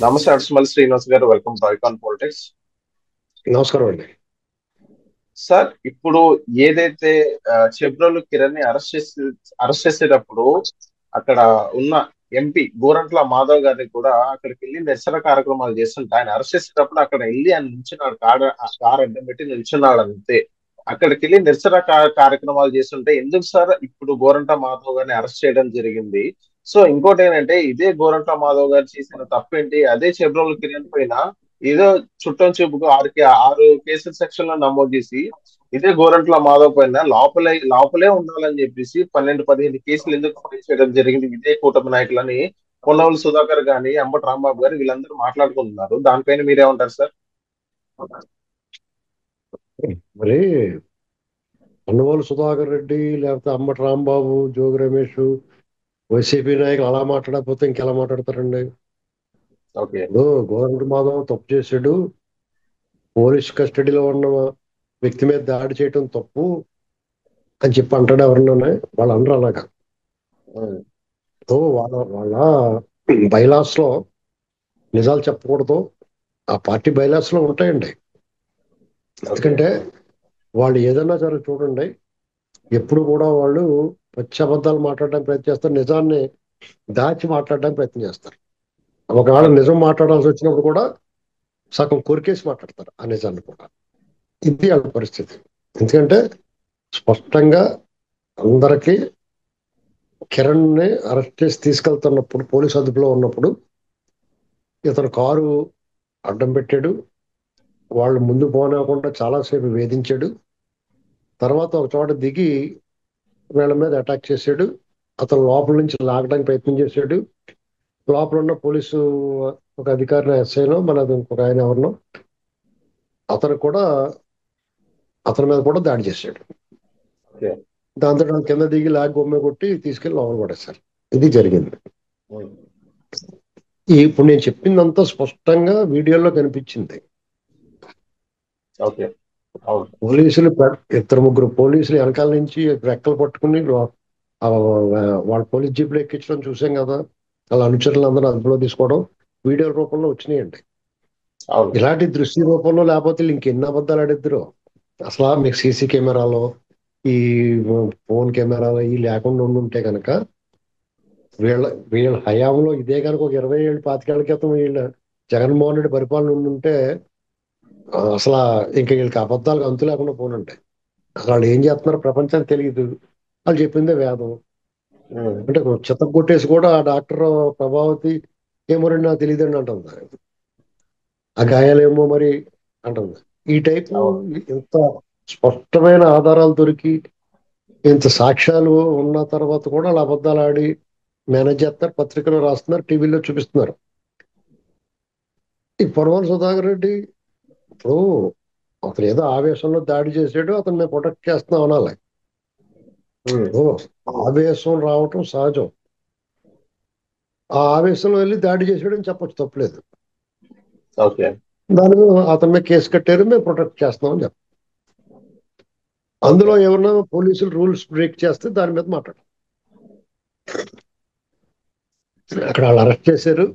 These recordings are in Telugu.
నమస్తే అడ్స్మల్ శ్రీనివాస్ గారు, వెల్కమ్ టు ఐకాన్ పాలిటిక్స్. నమస్కారం అండి. సార్, ఇప్పుడు ఏదైతే చెబ్రోలు కిరణ్ ని అరెస్ట్ చేసేటప్పుడు అక్కడ ఉన్న ఎంపీ గోరంట్ల మాధవ్ గారిని కూడా అక్కడికి వెళ్ళి నిరసన కార్యక్రమాలు చేస్తుంటే, ఆయన అరెస్ట్ చేసేటప్పుడు అక్కడ వెళ్ళి ఆయన నిల్చున్నాడు, కార్ అడ్డం పెట్టి నిల్చున్నాడు అంతే. అక్కడికి వెళ్ళి నిరసన కార్యక్రమాలు చేస్తుంటే ఎందుకు సార్ ఇప్పుడు గోరంట్ల మాధవ్ గారిని అరెస్ట్ చేయడం జరిగింది? సో ఇంకోటి ఏంటంటే, ఇదే గోరంట్ల మాధవ్ గారు చేసిన తప్పేంటి? అదే చెబ్రోలు కిరణ్ పైన ఏదో చుట్టం చూపుకు ఆరు కేసుల సెక్షన్ లో నమోదు చేసి, ఇదే గోరంట్ల మాధవ్ పైన లోపలే ఉండాలని చెప్పేసి 12-15 కేసులు ఎందుకు ఫైల్ చేయడం జరిగింది ఇదే కూటమి నాయకులని పొన్నవల్ సుధాకర్ గాని, అంబటి రాంబాబు గారు వీళ్ళందరూ మాట్లాడుకుంటున్నారు. దానిపైన మీరేమంటారు సార్? మరి అన్నవోలు సుధాకర్ రెడ్డి, లేకపోతే అంబటి రాంబాబు, జోగి రమేష్, వైసీపీ నాయకులు అలా మాట్లాడకపోతే ఇంకెలా మాట్లాడతారండి? ఓకే. ఇప్పుడు గోరంట్ల మాధవ్ తప్పు చేశాడు, పోలీస్ కస్టడీలో ఉన్న వ్యక్తి మీద దాడి చేయటం తప్పు అని చెప్పి అంటాడు ఎవరన్నా? వాళ్ళు అనరు అలాగా. వాళ్ళ వాళ్ళ బైలాస్ లో నిజాలు చెప్పకూడదు, ఆ పార్టీ బైలాస్ లో ఉంటాయండి. ఎందుకంటే వాళ్ళు ఏదైనా సరే చూడండి, ఎప్పుడు కూడా వాళ్ళు పచ్చి అబద్ధాలు మాట్లాడడానికి ప్రయత్నం చేస్తారు, నిజాన్ని దాచి మాట్లాడడానికి ప్రయత్నం చేస్తారు. ఒకవేళ నిజం మాట్లాడాల్సి వచ్చినప్పుడు కూడా సగం కొరికేసి మాట్లాడతారు ఆ నిజాన్ని కూడా. ఇది వాళ్ళ పరిస్థితి. ఎందుకంటే స్పష్టంగా అందరికీ కిరణ్ ని అరెస్ట్ చేసి తీసుకెళ్తున్నప్పుడు, పోలీసు అదుపులో ఉన్నప్పుడు ఇతను కారు అడ్డం పెట్టాడు, వాళ్ళు ముందు పోనివ్వకుండా చాలాసేపు వేధించాడు. తర్వాత ఒక చోట దిగి వీళ్ళ మీద అటాక్ చేశాడు. అతను లోపల నుంచి లాగడానికి ప్రయత్నం చేశాడు. లోపల ఉన్న పోలీసు ఒక అధికారిని, ఎస్ఐనో మనది ఇంకొక ఆయన ఎవరినో, అతను మీద కూడా దాడి చేశాడు. దాంతో కింద దిగి లాగి బొమ్మ కొట్టి తీసుకెళ్లి లోపల పడేశారు. ఇది జరిగింది. ఇప్పుడు నేను చెప్పిందంతా స్పష్టంగా వీడియోలో కనిపించింది. పోలీసులు ముగ్గురు పోలీసులు వెనకాల నుంచి రెక్కలు పట్టుకుని వాళ్ళ పోలీస్ జీపులు ఎక్కించడం చూసాం కదా. వాళ్ళ అనుచరులు అందరూ అదుపులో తీసుకోవడం వీడియో రూపంలో వచ్చినాయండి. ఇలాంటి దృశ్య రూపంలో లేకపోతే ఇంకెన్ని అబద్ధాలు ఆడిద్దరు అసలు. మీకు సీసీ కెమెరాలో, ఈ ఫోన్ కెమెరాలో ఈ లేకుండా ఉంటే కనుక వీళ్ళ హయాంలో ఇదే కనుక ఒక 20 ఏళ్ళు 25 ఏళ్ల క్రితం వీళ్ళ జగన్మోహన్ రెడ్డి పరిపాలన ఉంటే అసలు ఇంకా వీళ్ళకి అబద్ధాలకు అంతు లేకుండా పోనుంటాయి. వాళ్ళు ఏం చేస్తున్నారో ప్రపంచానికి తెలియదు, వాళ్ళు చెప్పిందే వేదం. అంటే చెత్త కొట్టేసి కూడా ఆ డాక్టర్ ప్రభావతి ఏమో రండి నాకు తెలియదండి అంటుంది, ఆ గాయాలేమో మరి అంటుంది. ఈ టైపు ఇంత స్పష్టమైన ఆధారాలు దొరికి ఇంత సాక్ష్యాలు ఉన్న తర్వాత కూడా వాళ్ళు అబద్ధాలు ఆడి మేనేజ్ చేస్తారు, పత్రికలో రాస్తున్నారు, టీవీలో చూపిస్తున్నారు. ఈ పొన్నవల్ సుధాకర్ రెడ్డి ఇప్పుడు అతను ఏదో ఆవేశంలో దాడి చేసాడు, అతను మేము ప్రొటెక్ట్ చేస్తున్నాం అనాలి. ఆవేశం రావటం సహజం, ఆ ఆవేశంలో వెళ్ళి దాడి చేసాడని చెప్పచ్చు, తప్పలేదు. దాని మీద అతని మీద కేసు కట్టారు, మేము ప్రొటెక్ట్ చేస్తున్నామని చెప్పారు. అందులో ఎవరన్నా పోలీసులు రూల్స్ బ్రేక్ చేస్తే దాని మీద మాట్లాడారు. అక్కడ వాళ్ళు అరెస్ట్ చేశారు,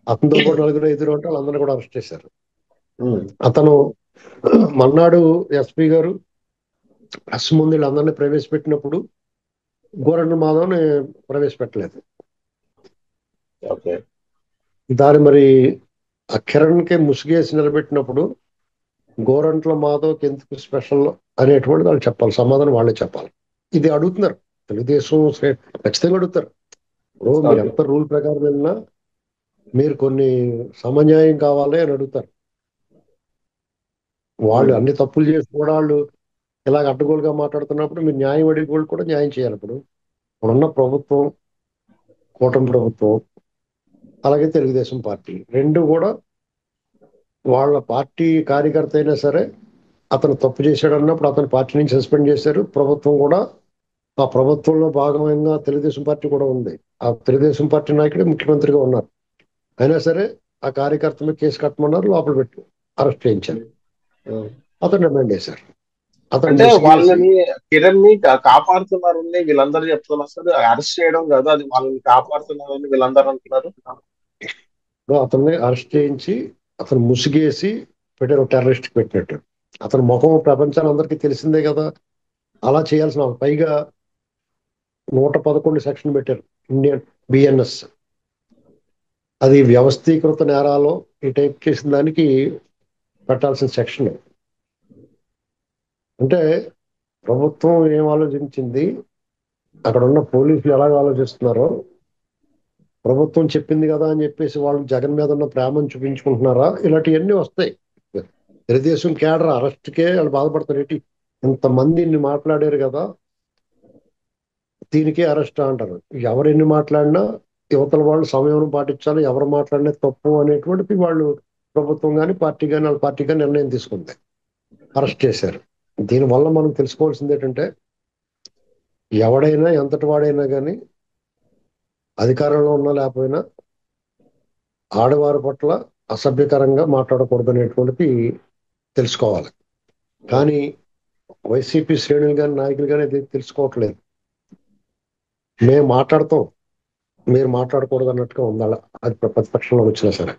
అతనితో పాటు 4-5 అంటే వాళ్ళందరినీ కూడా అరెస్ట్ చేశారు. అతను మన్నాడు ఎస్పీ గారు ప్రెస్ ముందు వీళ్ళందరినీ ప్రవేశపెట్టినప్పుడు గోరంట్ల మాధవ్ని ప్రవేశపెట్టలేదు. దాని మరి ఆ కిరణ్కి ముసుగేసి నిలబెట్టినప్పుడు గోరంట్ల మాధవ్కి ఎందుకు స్పెషల్ అనేటువంటి వాళ్ళు చెప్పాలి, సమాధానం వాళ్ళే చెప్పాలి. ఇది అడుగుతున్నారు తెలుగుదేశం ఖచ్చితంగా అడుగుతారు. ఇప్పుడు మీరు ఎంత రూల్ ప్రకారం వెళ్ళినా మీరు కొన్ని సమన్యాయం కావాలి అని అడుగుతారు. వాళ్ళు అన్ని తప్పులు చేసి కూడా వాళ్ళు ఇలాగ అడ్డగోలుగా మాట్లాడుతున్నప్పుడు మీరు న్యాయం అడిగి వాళ్ళు కూడా న్యాయం చేయాలి. ఇప్పుడున్న ప్రభుత్వం, కూటమి ప్రభుత్వం, అలాగే తెలుగుదేశం పార్టీ రెండు కూడా వాళ్ళ పార్టీ కార్యకర్త అయినా సరే అతను తప్పు చేశాడు అన్నప్పుడు అతను పార్టీ నుంచి సస్పెండ్ చేశారు. ప్రభుత్వం కూడా ఆ ప్రభుత్వంలో భాగంగా తెలుగుదేశం పార్టీ కూడా ఉంది. ఆ తెలుగుదేశం పార్టీ నాయకుడే ముఖ్యమంత్రిగా ఉన్నారు. అయినా సరే ఆ కార్యకర్త మీద కేసు కట్టమన్నారు, లోపల పెట్టి అరెస్ట్ చేయించారు. అతను రిమాండ్ చేశారు. అంటే వాళ్ళని కిరణ్ ని కాపాడుతున్నారని వీళ్ళందరూ చెప్తున్నారు సార్. అరెస్ట్ చేయడం కాదు, అది వాళ్ళని కాపాడుతున్నారని వీళ్ళందరూ అంటున్నారు. అతన్ని అరెస్ట్ చేయించి అతను ముసిగేసి పెట్టారు, టెర్రరిస్ట్ పెట్టినట్టు. అతని ముఖం ప్రపంచానికి అందరికీ తెలిసిందే కదా. అలా చేయాల్సిన పైగా 111 సెక్షన్ పెట్టారు ఇండియన్ బిఎన్ఎస్. అది వ్యవస్థీకృత నేరాలు ఈ టైప్ చేసిన దానికి పెట్టాల్సిన సెక్షన్. అంటే ప్రభుత్వం ఏం ఆలోచించింది, అక్కడ ఉన్న పోలీసులు ఎలాగ ఆలోచిస్తున్నారో, ప్రభుత్వం చెప్పింది కదా అని చెప్పేసి వాళ్ళు జగన్ మీద ఉన్న ప్రేమను చూపించుకుంటున్నారా, ఇలాంటివన్నీ వస్తాయి. తెలుగుదేశం కేడర్ అరెస్ట్కే వాళ్ళు బాధపడతారు. ఏంటి ఇంతమంది ఇన్ని మాట్లాడారు కదా, దీనికే అరెస్ట్ అంటారు. ఎవరు ఎన్ని మాట్లాడినా యువతల వాళ్ళు సమయం పాటించాలి, ఎవరు మాట్లాడినా తప్పు అనేటువంటిది వాళ్ళు ప్రభుత్వం కానీ పార్టీ కానీ వాళ్ళ పార్టీ కానీ నిర్ణయం తీసుకుంది, అరెస్ట్ చేశారు. దీనివల్ల మనం తెలుసుకోవాల్సింది ఏంటంటే, ఎవడైనా ఎంతటి వాడైనా కానీ అధికారంలో ఉన్నా లేకపోయినా ఆడవారి పట్ల అసభ్యకరంగా మాట్లాడకూడదు అనేటువంటిది తెలుసుకోవాలి. కానీ వైసీపీ శ్రేణులు కానీ నాయకులు కానీ అది తెలుసుకోవట్లేదు. మేము మాట్లాడతాం, మీరు మాట్లాడకూడదు అన్నట్టుగా ఉండాలి, అది ప్రతిపక్షంలో వచ్చినా సరే.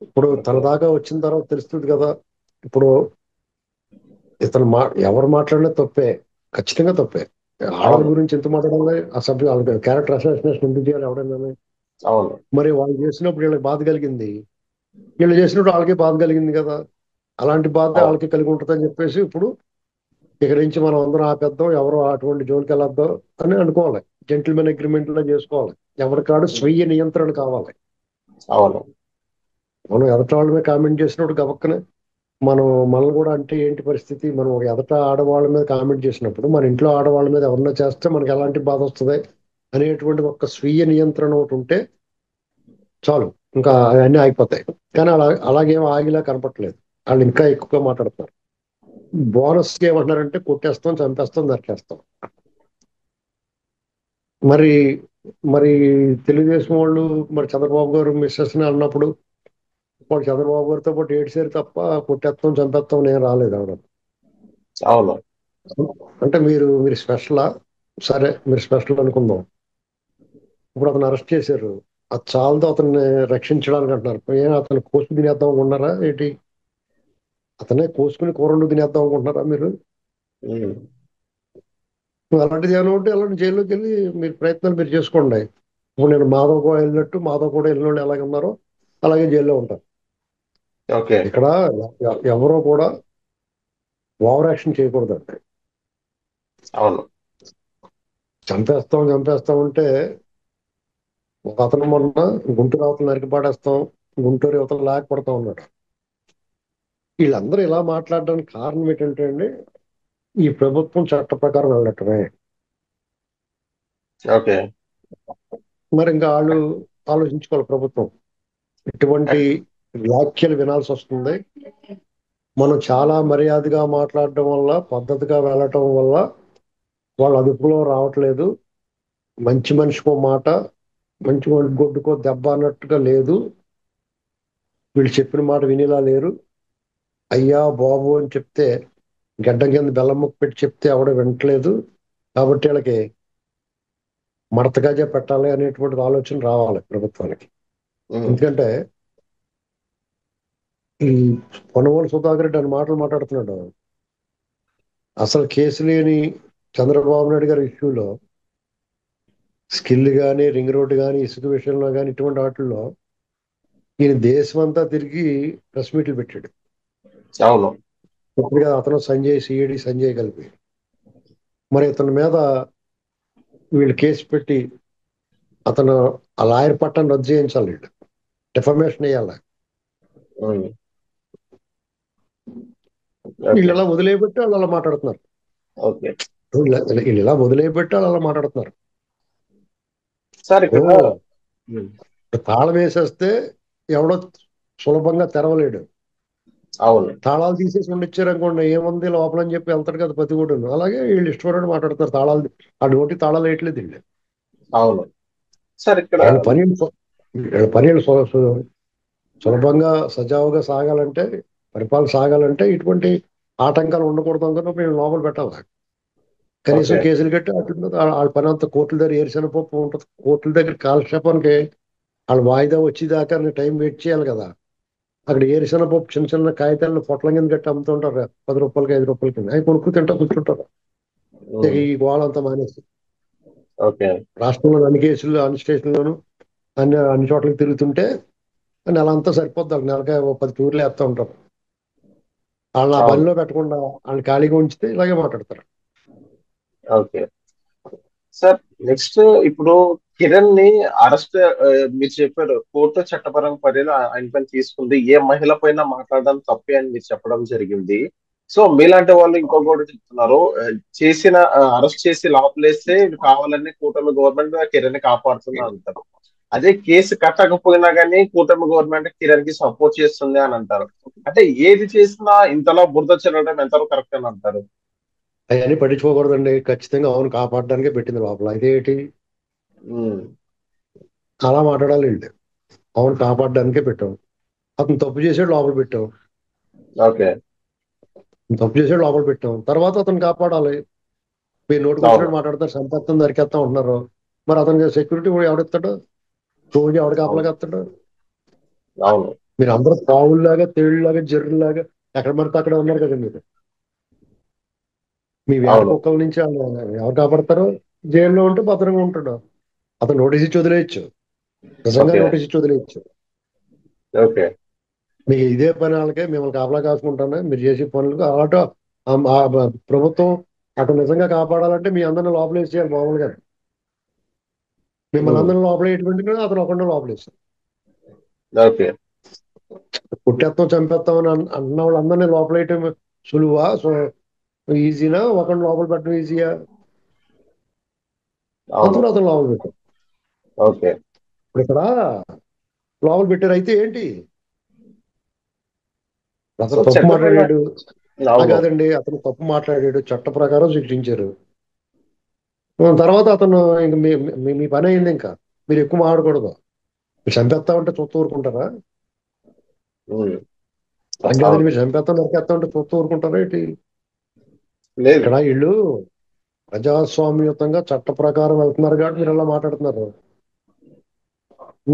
ఇప్పుడు తన దాకా వచ్చిన తర్వాత తెలుస్తుంది కదా. ఇప్పుడు ఇతను ఎవరు మాట్లాడినా తప్పే, ఖచ్చితంగా తప్పే. ఆడల గురించి ఎంత మాట్లాడాలి, అసభ్య క్యారెక్టర్ అసాసినేషన్ ఎందుకు చేయాలి ఎవడైనా. మరి వాళ్ళు చేసినప్పుడు వీళ్ళకి బాధ కలిగింది, వీళ్ళు చేసినప్పుడు వాళ్ళకి బాధ కలిగింది కదా. అలాంటి బాధ వాళ్ళకి కలిగి ఉంటుందని చెప్పేసి ఇప్పుడు ఇక్కడి నుంచి మనం అందరం ఆపేద్దాం, ఎవరు అటువంటి జోలికి వెళ్ళొద్దాం అని అనుకోవాలి. జెంటిల్మెన్ అగ్రిమెంట్ లో చేసుకోవాలి. ఎవరికాడు స్వీయ నియంత్రణ కావాలి. మనం ఎదట వాళ్ళ మీద కామెంట్ చేసినప్పుడు గబక్కనే మనల్ని కూడా అంటే ఏంటి పరిస్థితి, మనం ఒక ఎదట ఆడవాళ్ళ మీద కామెంట్ చేసినప్పుడు మన ఇంట్లో ఆడవాళ్ళ మీద ఎవరన్నా చేస్తే మనకి ఎలాంటి బాధ వస్తుంది అనేటువంటి ఒక స్వీయ నియంత్రణ ఒకటి ఉంటే చాలు, ఇంకా అవన్నీ ఆగిపోతాయి. కానీ అలాగేం ఆగిలా కనపట్లేదు. వాళ్ళు ఇంకా ఎక్కువగా మాట్లాడుతున్నారు. బోనస్ ఏమంటున్నారంటే కొట్టేస్తాం, చంపేస్తాం, నరికేస్తాం. మరి మరి తెలుగుదేశం వాళ్ళు మరి చంద్రబాబు గారు మిస్సెస్ ని అన్నప్పుడు వాళ్ళు చంద్రబాబు గారితో పాటు ఏడ్చారు తప్ప కొట్టేస్తాం చంపేస్తాం నేను రాలేదు ఆవిడ. అంటే మీరు స్పెషలా? సరే మీరు స్పెషల్ అనుకుందాం. ఇప్పుడు అతను అరెస్ట్ చేశారు, అది చాలదు అతన్ని రక్షించడానికి అంటున్నారు. అతను కోసుకు తినేద్దాం అనుకుంటున్నారా ఏంటి? అతనే కోసుకుని కూరలు తినేద్దాం అనుకుంటున్నారా మీరు? అలాంటిది ఏమైనా ఉంటే అలాంటి జైల్లోకి వెళ్ళి మీరు ప్రయత్నాలు మీరు చేసుకోండి. ఇప్పుడు నేను మాధవ్ కూడా వెళ్ళినట్టు మాధవ్ కూడా వెళ్ళిన వాళ్ళు ఎలాగ ఉన్నారో అలాగే జైల్లో ఉంటారు. ఇక్కడ ఎవరో కూడా ఓవర్ యాక్షన్ చేయకూడదండి. చంపేస్తాం అంటే ఒక అతను మొన్న గుంటూరు అవతల నరికి పాడేస్తాం, గుంటూరు యువతలు లేకపోడతా ఉన్నాడు. వీళ్ళందరూ ఇలా మాట్లాడడానికి కారణం ఏంటంటే అండి, ఈ ప్రభుత్వం చట్ట ప్రకారం వెళ్ళటమే. మరి ఇంకా వాళ్ళు ఆలోచించుకోవాలి. ప్రభుత్వం ఇటువంటి వ్యాఖ్యలు వినాల్సి వస్తుంది. మనం చాలా మర్యాదగా మాట్లాడటం వల్ల, పద్ధతిగా వెళ్ళటం వల్ల వాళ్ళు అదుపులో రావట్లేదు. మంచి మనిషికో మాట, మంచి గొడ్డుకో దెబ్బ అన్నట్టుగా లేదు. వీళ్ళు చెప్పిన మాట వినేలా లేరు. అయ్యా బాబు అని చెప్తే గడ్డం కింద బెల్లం ముక్క పెట్టి చెప్తే ఎవడ వినట్లేదు. కాబట్టి వీళ్ళకి మడతగాజా పెట్టాలి అనేటువంటి ఆలోచన రావాలి ప్రభుత్వానికి. ఎందుకంటే ఈ పొన్నవోలు సుధాకర్ రెడ్డి అని మాటలు మాట్లాడుతున్నాడు. అసలు కేసు లేని చంద్రబాబు నాయుడు గారి ఇష్యూలో స్కిల్ కానీ, రింగ్ రోడ్డు కానీ, ఇసుక విషయంలో కానీ ఇటువంటి వాటిల్లో ఈయన దేశం అంతా తిరిగి ప్రెస్ మీట్లు పెట్టాడు. ఇప్పుడుగా అతను సంజయ్, సిఐడి సంజయ్ కలిపి మరి ఇతని మీద వీళ్ళు కేసు పెట్టి అతను ఆ లాయర్ పట్టాన్ని రద్దు చేయించాలి, డిఫర్మేషన్ వేయాలి. వీళ్ళు ఇలా వదిలేయబెట్టి వాళ్ళు అలా మాట్లాడుతున్నారు. వీళ్ళు ఇలా వదిలేయబెట్టి వాళ్ళు అలా మాట్లాడుతున్నారు. తాళం వేసేస్తే ఎవడో సులభంగా తెరవలేడు. తాళాలు తీసేసి ఉండిచ్చారు అనుకోండి, ఏముంది లోపల అని చెప్పి వెళ్తాడు కదా ప్రతి కూడా. అలాగే వీళ్ళు ఇష్టపడి మాట్లాడుతున్నారు. తాళాలు ఆ నోటి తాళాలు వేయట్లేదు వీళ్ళు. పని సులభంగా సజావుగా సాగాలంటే, పరిపాలన సాగాలంటే ఇటువంటి ఆటంకాలు ఉండకూడదు అనుకున్న మేము లోపల పెట్టాలి. కనీసం కేసులు కట్టి వాళ్ళ పని అంతా కోర్టుల దగ్గర ఏరిసిన పప్పు ఉంటుంది. కోర్టుల దగ్గర కాలక్షేపానికి వాళ్ళు వాయిదా వచ్చేదాకా టైం వెయిట్ చేయాలి కదా. అక్కడ ఏరుశనగపప్పు చిన్న చిన్న కాగితాలను పొట్లం కింద కట్టి అమ్ముతుంటారు, 10 రూపాయలకి 5 రూపాయలకి. అవి కొనుక్కు తింటా కూర్చుంటారు. ఇక ఈ గోళంతా మానేసి ఓకే. రాష్ట్రంలో అన్ని కేసులు అన్ని స్టేషన్లోను అన్ని చోట్లకి తిరుగుతుంటే నెలంతా సరిపోద్ది. వాళ్ళకి నెలకి 10 టూర్లు వేస్తూ ఉంటారు. వాళ్ళని ఆ అవును. పనిలో పెట్టకుండా వాళ్ళని ఖాళీగా ఉంచితే ఇలాగే మాట్లాడతారు. ఓకే సార్, నెక్స్ట్ ఇప్పుడు కిరణ్ ని అరెస్ట్, మీరు చెప్పారు కోర్టు చట్టపరంగా పర్యలు ఆయన పైన తీసుకుంది, ఏ మహిళ పైన మాట్లాడడం తప్పే అని మీరు చెప్పడం జరిగింది. సో మీలాంటి వాళ్ళు ఇంకో కూడా చెప్తున్నారు, చేసిన అరెస్ట్ చేసి లోపలేస్తే ఇది కావాలని కూటమి గవర్నమెంట్ కిరణ్ ని కాపాడుతుంది అంటారు. అదే కేసు కట్టకపోయినా కానీ కూటమి గవర్నమెంట్ కిరణ్ కి సపోర్ట్ చేస్తుంది అని అంటారు. అంటే ఏది చేసినా ఇంతలా బురద చెల్లడం ఎంతవరకు కరెక్ట్ అని అంటారు? అవన్నీ పట్టించుకోకూడదండి. ఖచ్చితంగా అవును కాపాడడానికే పెట్టింది లోపల. ఇదేంటి ఉమ్. అలా మాట్లాడాలి వీళ్ళు? అవును కాపాడడానికే పెట్టాం. అతను తప్పు చేసాడు లోపల పెట్టాం. ఓకే. తప్పు చేసాడు లోపల పెట్టాం, తర్వాత అతను కాపాడాలి. మీరు నోటికి అవును. వచ్చినట్టు మాట్లాడతారు, సంపత్తం దరికేస్తా ఉంటున్నారు. మరి అతనికి సెక్యూరిటీ ఎవడెత్తాడు? రోజు ఎవడ అవును. కాపలాగా ఎత్తాడు? అవును. మీరు అందరూ పావుల్లాగా తేళ్లాగా జర్రులాగా ఎక్కడ పడితే అక్కడ ఉన్నారు కదా మీరు. మీ వేట అవును. కుక్కల నుంచి ఎవరు కాపాడతారు? జైల్లో ఉంటే భద్రంగా ఉంటాడు. అతను నోటీస్ ఇచ్చి వదిలేయచ్చు, నిజంగా ఓకే. నోటీస్ ఇచ్చి వదిలేయచ్చు. ఓకే. మీకు ఇదే పని వాళ్ళకే మిమ్మల్ని కాపలా కాసుకుంటానే మీరు చేసే పనులకు అలాంటి ప్రభుత్వం అటు నిజంగా కాపాడాలంటే మీ అందరిని లోపలేసేయాలి మామూలుగా. మిమ్మల్ని ఉమ్. అందరిని లోపలేటువంటి అతను ఒకరిని లోపలేస్తాడు. ఓకే. పుట్టేస్తాం చంపేస్తాం అని అన్న వాళ్ళందరినీ లోపలేయటం సులువా? సో ఈజీనా? ఒకరిని లోపల పెట్టడం ఈజీయా? అవును. అతను లోపల పెట్టాడు. ఓకే. ఇప్పుడు ఇక్కడ లోపల పెట్టారు అయితే ఏంటి? సో అతను తప్పు చట్టపైన. మాట్లాడాడు. అవును. కాదండి, అతను తప్పు మాట్లాడాడు, చట్ట ప్రకారం శిక్షించారు. తర్వాత అతను ఇంక మీ మీ మీ పని అయింది. ఇంకా మీరు ఎక్కువ మాట్లాడకూడదు. మీరు చంపేస్తా ఉంటే చూస్తూ ఊరుకుంటారా? ఉమ్. అది కాదండి, అవును. మీరు చంపేస్తా నరికేస్తా ఉంటే చూస్తూ ఊరుకుంటారా ఏంటి? లేదు. ఇక్కడ వీళ్ళు ప్రజాస్వామ్యయుతంగా చట్ట ప్రకారం వెళ్తున్నారు కాబట్టి మీరు ఎలా మాట్లాడుతున్నారు.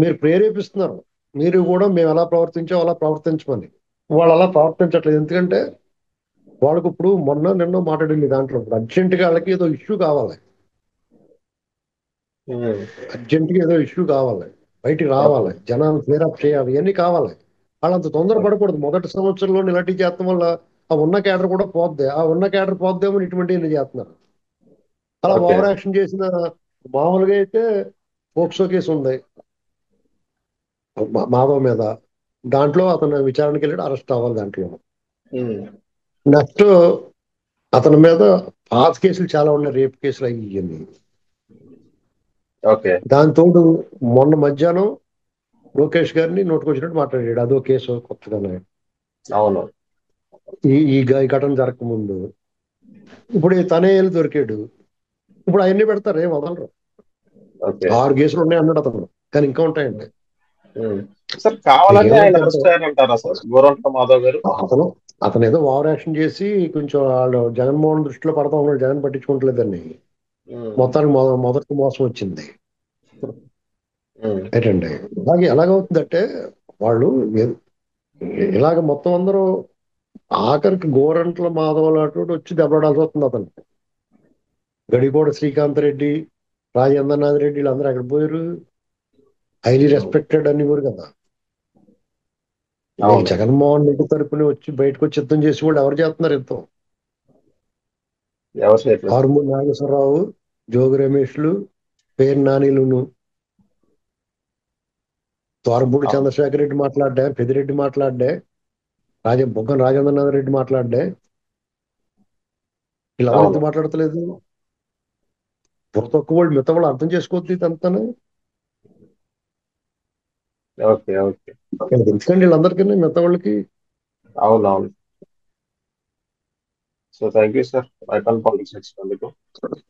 మీరు ప్రేరేపిస్తున్నారు. మీరు కూడా మేము ఎలా ప్రవర్తించామో అలా ప్రవర్తించమని. వాళ్ళు అలా ప్రవర్తించట్లేదు. ఎందుకంటే వాళ్ళకి ఇప్పుడు మొన్న నిన్న మాట్లాడింది దాంట్లో ఇప్పుడు అర్జెంటుగా వాళ్ళకి ఏదో ఇష్యూ కావాలి. ఉమ్. అర్జెంటుగా ఏదో ఇష్యూ కావాలి, బయటికి ఓకే. రావాలి, జనాలు క్లియరప్ చేయాలి, ఇవన్నీ కావాలి. వాళ్ళంత తొందరపడకూడదు. మొదటి సంవత్సరంలో ఇలాంటివి చేస్తాం వల్ల ఆ ఉన్న క్యాడర్ కూడా పోద్ది. ఆ ఉన్న క్యాడర్ పోద్దేమో ఇటువంటి చేస్తున్నారు. అలా ఓకే. ఓవర్ యాక్షన్ చేసిన మామూలుగా అయితే పోక్సో కేసు ఉంది మాధవ్ మీద. దాంట్లో అతను విచారణకి వెళ్ళాడు, అరెస్ట్ అవ్వాలి దాంట్లో. ఉమ్. నెక్స్ట్ అతని మీద పాత కేసులు చాలా ఉన్నాయి, రేప్ కేసులు అవి ఇవన్నీ. ఓకే. దానితోడు మొన్న మధ్యాహ్నం లోకేష్ గారిని నోటుకొచ్చినట్టు మాట్లాడాడు, అదో కేసు కొత్తగానే. అవును. ఈ ఘటన జరగకముందు ఇప్పుడు తనే వెళ్ళి దొరికాడు. ఇప్పుడు అవన్నీ పెడతారు, ఏం వదలరు. ఓకే. 6 కేసులు ఉన్నాయి అన్నాడు అతను, కానీ ఇంకా ఉంటాయండి. ఉమ్. సార్ మీకు కావాలని ఆయన ఏమవుతుందంటే అరెస్ట్ అయ్యారంటారా సార్ గోరంట్ల మాధవ్ గారు? అతను అతను ఏదో ఓవర్ యాక్షన్ చేసి కొంచెం వాళ్ళు జగన్మోహన్ దృష్టిలో పడతా ఉన్నాడు. జగన్ పట్టించుకోవట్లేదని ఉమ్. మొత్తానికి మొదటి మోసం వచ్చింది ఉమ్. ఏంటండి. అలాగే ఎలాగవుతుందంటే వాళ్ళు ఇలాగ మొత్తం అందరూ ఆఖరికి గోరంట్ల మాధవ్ లాంటి వచ్చి దెబ్బలాడాల్సి వస్తుంది అతను. గడికోట శ్రీకాంత్ రెడ్డి, రాజేంద్రనాథ్ రెడ్డి వీళ్ళందరూ ఎక్కడ పోయారు? హైలీ రెస్పెక్టెడ్ అని ఊరు కదా. మీకు అవును. జగన్మోహన్ రెడ్డి తరపున వచ్చి బయటకు వచ్చి యుద్ధం చేసి వాళ్ళు ఎవరు చేస్తున్నారు యుద్ధం? ఎవరు చేయట్లేదు. ఆరుమూరి నాగేశ్వరరావు, జోగి రమేష్లు, పేరు నానిలును, తోరపూడి అవును. చంద్రశేఖర్ రెడ్డి మాట్లాడ్డా, పెద్దిరెడ్డి మాట్లాడ్డా, బుగ్గన రాజేంద్రనాథ్ రెడ్డి మాట్లాడ్డా. వీళ్ళెవరు అవును. ఎందుకు మాట్లాడతలేదు? బుర్ర తక్కువ వాళ్ళు, మిగతా వాళ్ళు అర్థం చేసుకోవద్దు ఇదంతాను. ఓకే. ఓకే. ఎందుకండి వీళ్ళందరికీ మిగతా వాళ్ళకి? అవును. అవును. So thank you sir, icon politics వచ్చినందుకు.